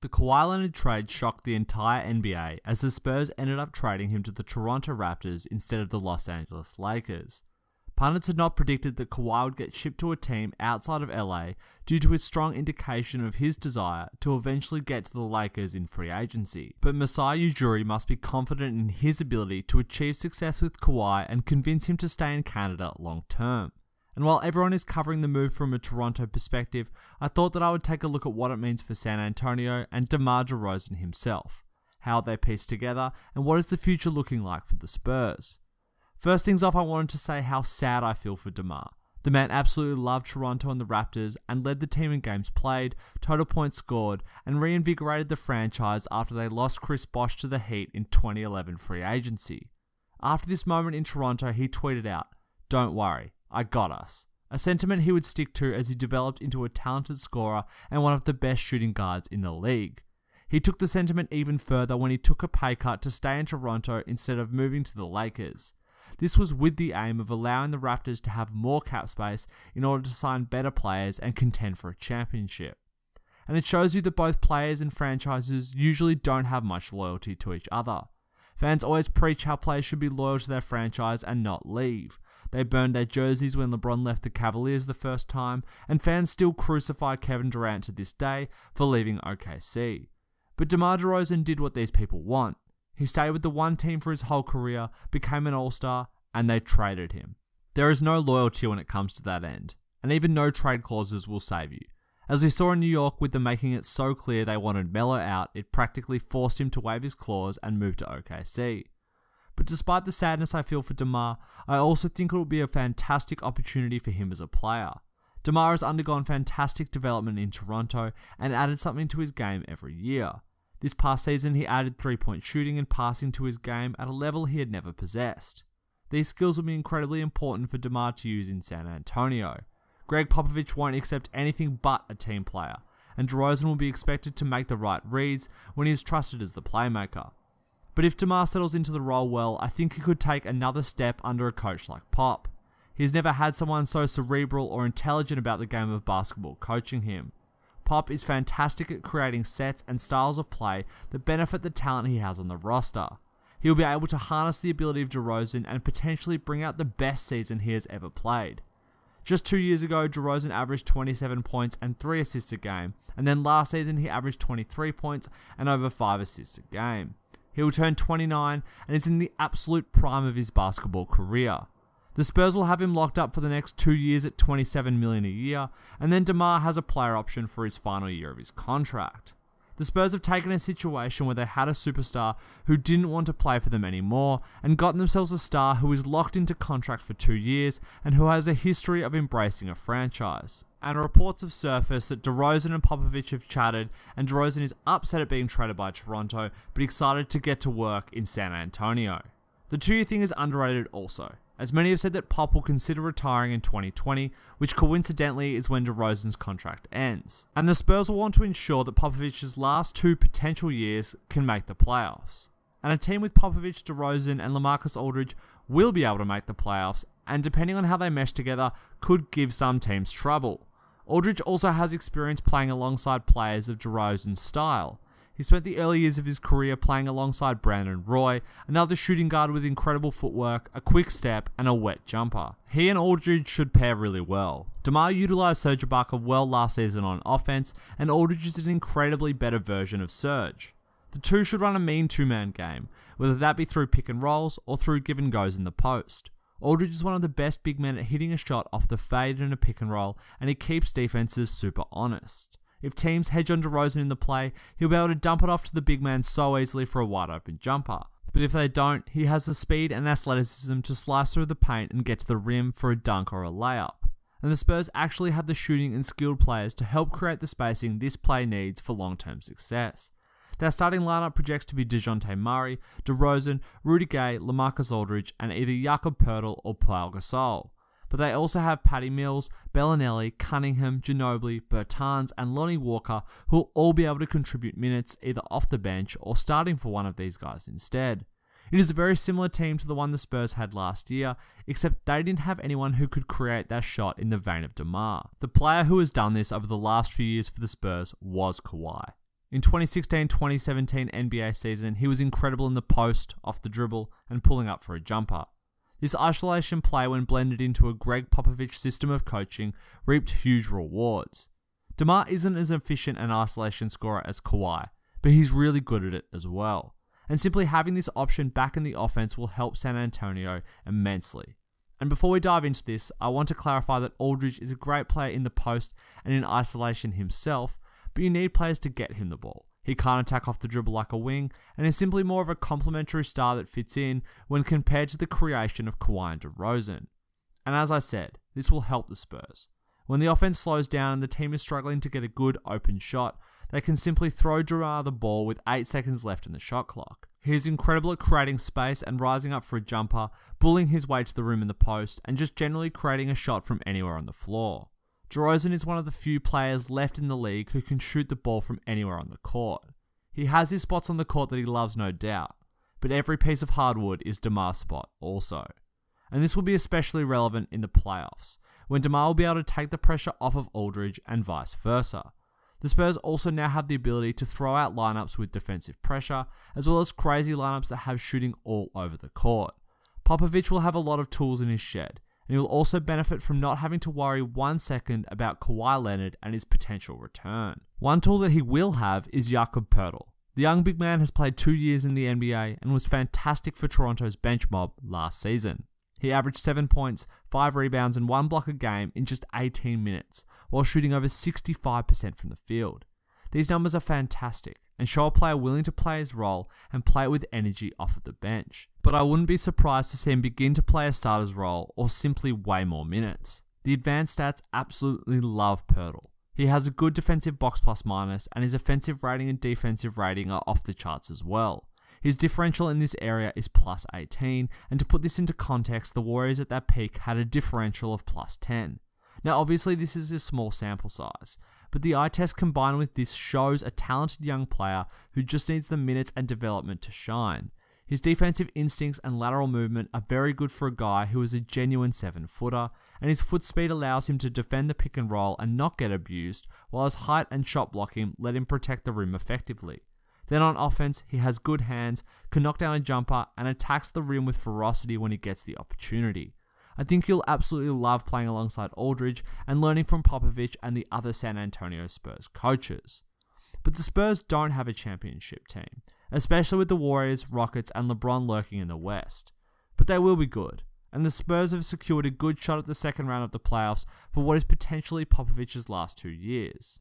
The Kawhi Leonard trade shocked the entire NBA as the Spurs ended up trading him to the Toronto Raptors instead of the Los Angeles Lakers. Pundits had not predicted that Kawhi would get shipped to a team outside of LA due to his strong indication of his desire to eventually get to the Lakers in free agency. But Masai Ujiri must be confident in his ability to achieve success with Kawhi and convince him to stay in Canada long term. And while everyone is covering the move from a Toronto perspective, I thought that I would take a look at what it means for San Antonio and DeMar DeRozan himself, how they piece together, and what is the future looking like for the Spurs. First things off, I wanted to say how sad I feel for DeMar. The man absolutely loved Toronto and the Raptors and led the team in games played, total points scored, and reinvigorated the franchise after they lost Chris Bosh to the Heat in 2011 free agency. After this moment in Toronto, he tweeted out, "Don't worry, I got us," a sentiment he would stick to as he developed into a talented scorer and one of the best shooting guards in the league. He took the sentiment even further when he took a pay cut to stay in Toronto instead of moving to the Lakers. This was with the aim of allowing the Raptors to have more cap space in order to sign better players and contend for a championship. And it shows you that both players and franchises usually don't have much loyalty to each other. Fans always preach how players should be loyal to their franchise and not leave. They burned their jerseys when LeBron left the Cavaliers the first time, and fans still crucify Kevin Durant to this day for leaving OKC. But DeMar DeRozan did what these people want. He stayed with the one team for his whole career, became an all-star, and they traded him. There is no loyalty when it comes to that end, and even no trade clauses will save you. As we saw in New York with them making it so clear they wanted Melo out, it practically forced him to waive his clause and move to OKC. But despite the sadness I feel for DeMar, I also think it will be a fantastic opportunity for him as a player. DeMar has undergone fantastic development in Toronto and added something to his game every year. This past season he added three-point shooting and passing to his game at a level he had never possessed. These skills will be incredibly important for DeMar to use in San Antonio. Greg Popovich won't accept anything but a team player, and DeRozan will be expected to make the right reads when he is trusted as the playmaker. But if DeMar settles into the role well, I think he could take another step under a coach like Pop. He's never had someone so cerebral or intelligent about the game of basketball coaching him. Pop is fantastic at creating sets and styles of play that benefit the talent he has on the roster. He'll be able to harness the ability of DeRozan and potentially bring out the best season he has ever played. Just 2 years ago, DeRozan averaged 27 points and 3 assists a game, and then last season he averaged 23 points and over 5 assists a game. He will turn 29 and is in the absolute prime of his basketball career. The Spurs will have him locked up for the next 2 years at $27 million a year, and then DeMar has a player option for his final year of his contract. The Spurs have taken a situation where they had a superstar who didn't want to play for them anymore and gotten themselves a star who is locked into contract for 2 years and who has a history of embracing a franchise. And reports have surfaced that DeRozan and Popovich have chatted, and DeRozan is upset at being traded by Toronto but excited to get to work in San Antonio. The 2-year thing is underrated also, as many have said that Pop will consider retiring in 2020, which coincidentally is when DeRozan's contract ends. And the Spurs will want to ensure that Popovich's last 2 potential years can make the playoffs. And a team with Popovich, DeRozan, and LaMarcus Aldridge will be able to make the playoffs, and depending on how they mesh together, could give some teams trouble. Aldridge also has experience playing alongside players of DeRozan's style. He spent the early years of his career playing alongside Brandon Roy, another shooting guard with incredible footwork, a quick step, and a wet jumper. He and Aldridge should pair really well. DeMar utilized Serge Ibaka well last season on offense, and Aldridge is an incredibly better version of Serge. The two should run a mean two-man game, whether that be through pick and rolls or through give and goes in the post. Aldridge is one of the best big men at hitting a shot off the fade in a pick and roll, and he keeps defenses super honest. If teams hedge on DeRozan in the play, he'll be able to dump it off to the big man so easily for a wide open jumper. But if they don't, he has the speed and athleticism to slice through the paint and get to the rim for a dunk or a layup. And the Spurs actually have the shooting and skilled players to help create the spacing this play needs for long-term success. Their starting lineup projects to be DeJounte Murray, DeRozan, Rudy Gay, LaMarcus Aldridge, and either Jakob Poeltl or Pau Gasol. But they also have Patty Mills, Bellinelli, Cunningham, Ginobili, Bertans, and Lonnie Walker, who will all be able to contribute minutes either off the bench or starting for one of these guys instead. It is a very similar team to the one the Spurs had last year, except they didn't have anyone who could create that shot in the vein of DeMar. The player who has done this over the last few years for the Spurs was Kawhi. In 2016-2017 NBA season, he was incredible in the post, off the dribble, and pulling up for a jumper. This isolation play, when blended into a Greg Popovich system of coaching, reaped huge rewards. DeMar isn't as efficient an isolation scorer as Kawhi, but he's really good at it as well. And simply having this option back in the offense will help San Antonio immensely. And before we dive into this, I want to clarify that Aldridge is a great player in the post and in isolation himself, but you need players to get him the ball. He can't attack off the dribble like a wing, and is simply more of a complementary star that fits in when compared to the creation of Kawhi and DeRozan. And as I said, this will help the Spurs. When the offense slows down and the team is struggling to get a good open shot, they can simply throw DeMar the ball with 8 seconds left in the shot clock. He is incredible at creating space and rising up for a jumper, bullying his way to the rim in the post, and just generally creating a shot from anywhere on the floor. DeRozan is one of the few players left in the league who can shoot the ball from anywhere on the court. He has his spots on the court that he loves, no doubt, but every piece of hardwood is DeMar's spot also. And this will be especially relevant in the playoffs, when DeMar will be able to take the pressure off of Aldridge and vice versa. The Spurs also now have the ability to throw out lineups with defensive pressure, as well as crazy lineups that have shooting all over the court. Popovich will have a lot of tools in his shed, and he will also benefit from not having to worry 1 second about Kawhi Leonard and his potential return. One tool that he will have is Jakob Poeltl. The young big man has played 2 years in the NBA and was fantastic for Toronto's bench mob last season. He averaged 7 points, 5 rebounds and 1 block a game in just 18 minutes, while shooting over 65% from the field. These numbers are fantastic, and show a player willing to play his role and play it with energy off of the bench. But I wouldn't be surprised to see him begin to play a starter's role or simply way more minutes. The advanced stats absolutely love Poeltl. He has a good defensive box plus minus, and his offensive rating and defensive rating are off the charts as well. His differential in this area is plus 18, and to put this into context, the Warriors at that peak had a differential of plus 10. Now obviously this is a small sample size, but the eye test combined with this shows a talented young player who just needs the minutes and development to shine. His defensive instincts and lateral movement are very good for a guy who is a genuine 7-footer, and his foot speed allows him to defend the pick and roll and not get abused, while his height and shot blocking let him protect the rim effectively. Then on offense, he has good hands, can knock down a jumper, and attacks the rim with ferocity when he gets the opportunity. I think you'll absolutely love playing alongside Aldridge and learning from Popovich and the other San Antonio Spurs coaches. But the Spurs don't have a championship team, especially with the Warriors, Rockets, and LeBron lurking in the West. But they will be good, and the Spurs have secured a good shot at the second round of the playoffs for what is potentially Popovich's last 2 years.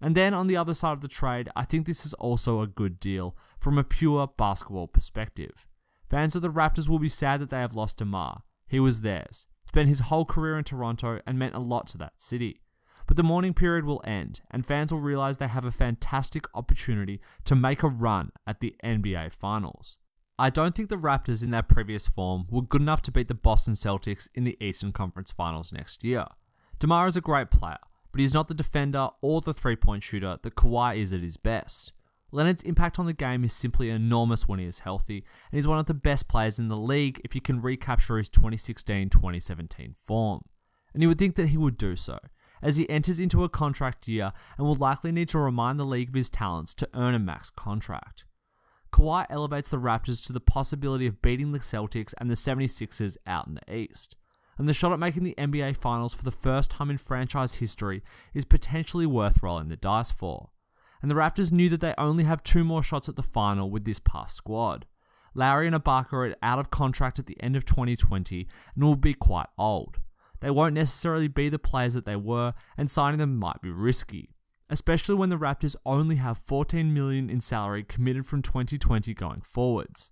And then on the other side of the trade, I think this is also a good deal from a pure basketball perspective. Fans of the Raptors will be sad that they have lost DeMar. He was theirs, spent his whole career in Toronto and meant a lot to that city. But the mourning period will end, and fans will realize they have a fantastic opportunity to make a run at the NBA Finals. I don't think the Raptors in their previous form were good enough to beat the Boston Celtics in the Eastern Conference Finals next year. DeMar is a great player, but he's not the defender or the three-point shooter that Kawhi is at his best. Leonard's impact on the game is simply enormous when he is healthy, and he's one of the best players in the league if he can recapture his 2016-2017 form. And you would think that he would do so, as he enters into a contract year and will likely need to remind the league of his talents to earn a max contract. Kawhi elevates the Raptors to the possibility of beating the Celtics and the 76ers out in the East. And the shot at making the NBA Finals for the first time in franchise history is potentially worth rolling the dice for. And the Raptors knew that they only have 2 more shots at the final with this past squad. Lowry and Ibaka are out of contract at the end of 2020 and will be quite old. They won't necessarily be the players that they were, and signing them might be risky, especially when the Raptors only have $14 million in salary committed from 2020 going forwards.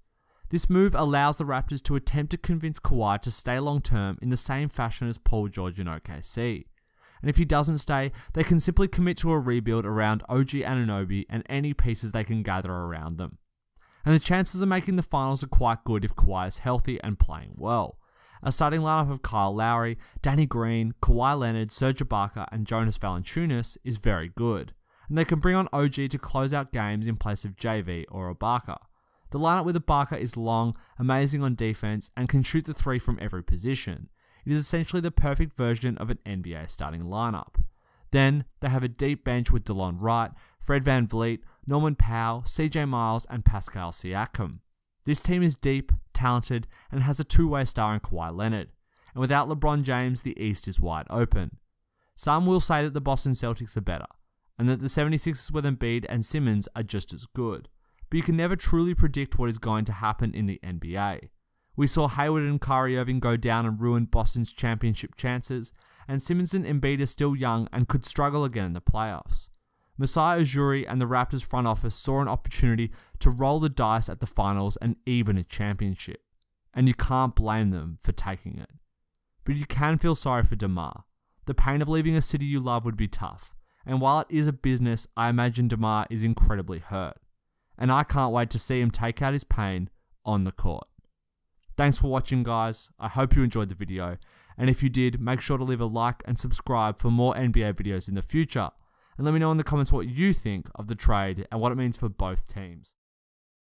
This move allows the Raptors to attempt to convince Kawhi to stay long term in the same fashion as Paul George in OKC. And if he doesn't stay, they can simply commit to a rebuild around OG Anunoby and any pieces they can gather around them. And the chances of making the finals are quite good if Kawhi is healthy and playing well. A starting lineup of Kyle Lowry, Danny Green, Kawhi Leonard, Serge Ibaka, and Jonas Valanciunas is very good, and they can bring on OG to close out games in place of JV or Ibaka. The lineup with Ibaka is long, amazing on defense, and can shoot the 3 from every position. It is essentially the perfect version of an NBA starting lineup. Then, they have a deep bench with DeLon Wright, Fred VanVleet, Norman Powell, CJ Miles, and Pascal Siakam. This team is deep, talented, and has a two-way star in Kawhi Leonard. And without LeBron James, the East is wide open. Some will say that the Boston Celtics are better, and that the 76ers with Embiid and Simmons are just as good. But you can never truly predict what is going to happen in the NBA. We saw Hayward and Kyrie Irving go down and ruin Boston's championship chances, and Simmons and Embiid are still young and could struggle again in the playoffs. Masai Ujiri and the Raptors front office saw an opportunity to roll the dice at the finals and even a championship, and you can't blame them for taking it. But you can feel sorry for DeMar. The pain of leaving a city you love would be tough, and while it is a business, I imagine DeMar is incredibly hurt, and I can't wait to see him take out his pain on the court. Thanks for watching, guys. I hope you enjoyed the video, and if you did, make sure to leave a like and subscribe for more NBA videos in the future, and let me know in the comments what you think of the trade and what it means for both teams.